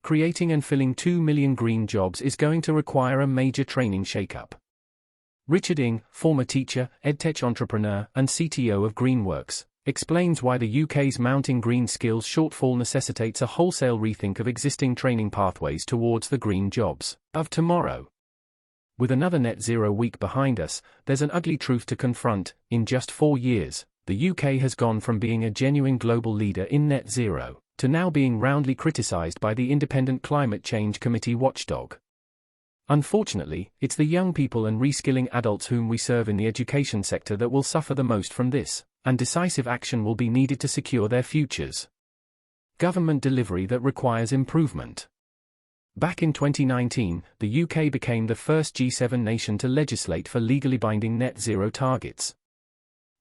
creating and filling 2 million green jobs is going to require a major training shake-up. Richard Ng, former teacher, edtech entrepreneur, and CTO of Greenworkx, explains why the UK's mounting green skills shortfall necessitates a wholesale rethink of existing training pathways towards the green jobs of tomorrow. With another net zero week behind us, there's an ugly truth to confront. In just 4 years, the UK has gone from being a genuine global leader in net zero to now being roundly criticised by the independent climate change committee watchdog. Unfortunately, it's the young people and reskilling adults whom we serve in the education sector that will suffer the most from this, and decisive action will be needed to secure their futures. Government delivery that requires improvement. Back in 2019, the UK became the first G7 nation to legislate for legally binding net zero targets.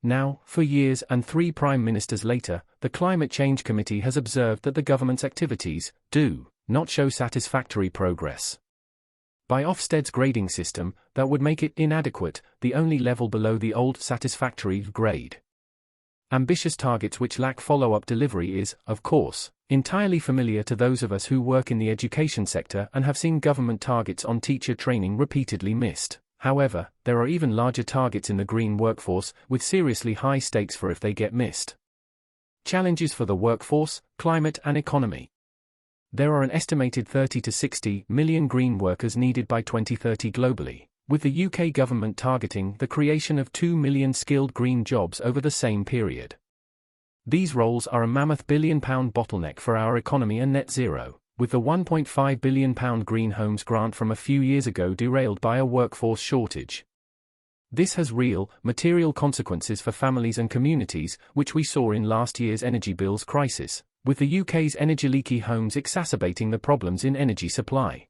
Now, 4 years and 3 prime ministers later, the Climate Change Committee has observed that the government's activities do not show satisfactory progress. By Ofsted's grading system, that would make it inadequate, the only level below the old satisfactory grade. Ambitious targets which lack follow-up delivery is, of course, entirely familiar to those of us who work in the education sector and have seen government targets on teacher training repeatedly missed. However, there are even larger targets in the green workforce, with seriously high stakes for if they get missed. Challenges for the workforce, climate and economy. There are an estimated 30 to 60 million green workers needed by 2030 globally, with the UK government targeting the creation of 2 million skilled green jobs over the same period. These roles are a mammoth £1 billion bottleneck for our economy and net zero, with the £1.5 billion Green Homes grant from a few years ago derailed by a workforce shortage. This has real, material consequences for families and communities, which we saw in last year's energy bills crisis, with the UK's energy-leaky homes exacerbating the problems in energy supply.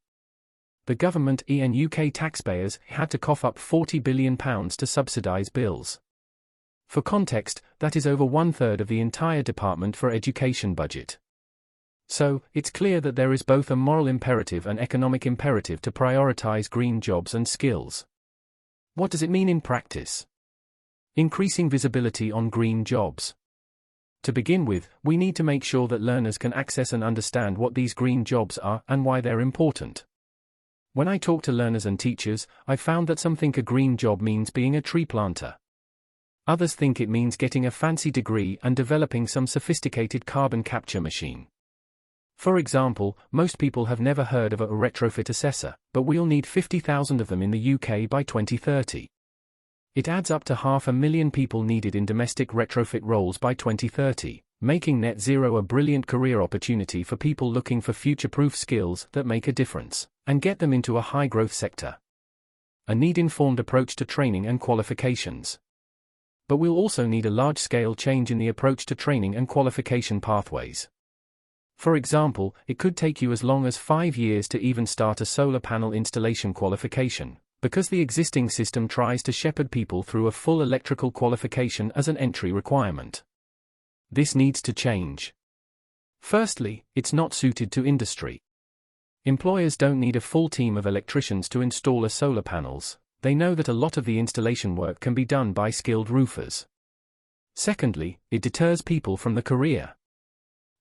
The government and UK taxpayers had to cough up £40 billion to subsidise bills. For context, that is over 1/3 of the entire Department for Education budget. So, it's clear that there is both a moral imperative and economic imperative to prioritise green jobs and skills. What does it mean in practice? Increasing visibility on green jobs. To begin with, we need to make sure that learners can access and understand what these green jobs are and why they're important. When I talk to learners and teachers, I've found that some think a green job means being a tree planter. Others think it means getting a fancy degree and developing some sophisticated carbon capture machine. For example, most people have never heard of a retrofit assessor, but we'll need 50,000 of them in the UK by 2030. It adds up to 500,000 people needed in domestic retrofit roles by 2030, making net zero a brilliant career opportunity for people looking for future-proof skills that make a difference, and get them into a high-growth sector. A need-informed approach to training and qualifications. But we'll also need a large-scale change in the approach to training and qualification pathways. For example, it could take you as long as 5 years to even start a solar panel installation qualification, because the existing system tries to shepherd people through a full electrical qualification as an entry requirement. This needs to change. Firstly, it's not suited to industry. Employers don't need a full team of electricians to install solar panels. They know that a lot of the installation work can be done by skilled roofers. Secondly, it deters people from the career.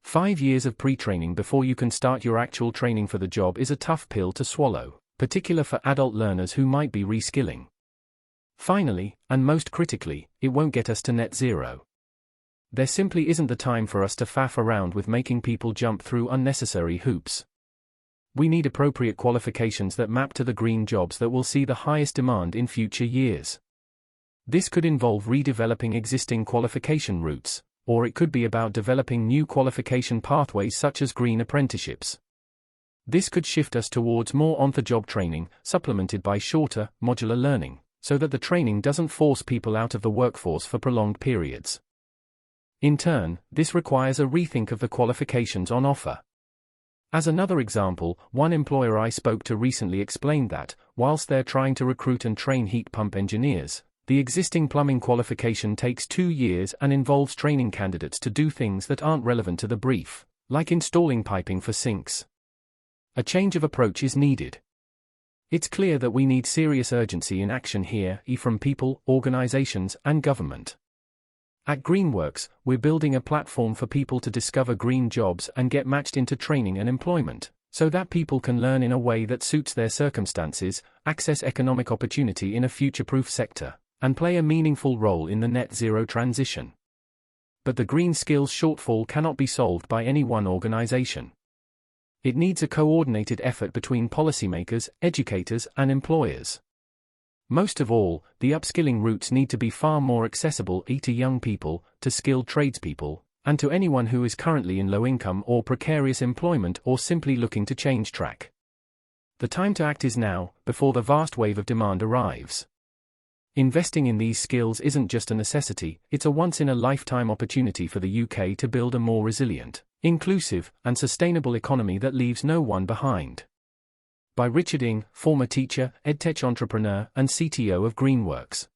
5 years of pre-training before you can start your actual training for the job is a tough pill to swallow, particularly for adult learners who might be reskilling. Finally, and most critically, it won't get us to net zero. There simply isn't the time for us to faff around with making people jump through unnecessary hoops. We need appropriate qualifications that map to the green jobs that will see the highest demand in future years. This could involve redeveloping existing qualification routes, or it could be about developing new qualification pathways such as green apprenticeships. This could shift us towards more on-the-job training, supplemented by shorter, modular learning, so that the training doesn't force people out of the workforce for prolonged periods. In turn, this requires a rethink of the qualifications on offer. As another example, one employer I spoke to recently explained that, whilst they're trying to recruit and train heat pump engineers, the existing plumbing qualification takes 2 years and involves training candidates to do things that aren't relevant to the brief, like installing piping for sinks. A change of approach is needed. It's clear that we need serious urgency in action here, from people, organizations, and government. At Greenworkx, we're building a platform for people to discover green jobs and get matched into training and employment, so that people can learn in a way that suits their circumstances, access economic opportunity in a future-proof sector, and play a meaningful role in the net zero transition. But the green skills shortfall cannot be solved by any one organization. It needs a coordinated effort between policymakers, educators, and employers. Most of all, the upskilling routes need to be far more accessible to young people, to skilled tradespeople, and to anyone who is currently in low-income or precarious employment or simply looking to change track. The time to act is now, before the vast wave of demand arrives. Investing in these skills isn't just a necessity, it's a once-in-a-lifetime opportunity for the UK to build a more resilient, inclusive, and sustainable economy that leaves no one behind. By Richard Ng, former teacher, edtech entrepreneur, and CTO of Greenworkx.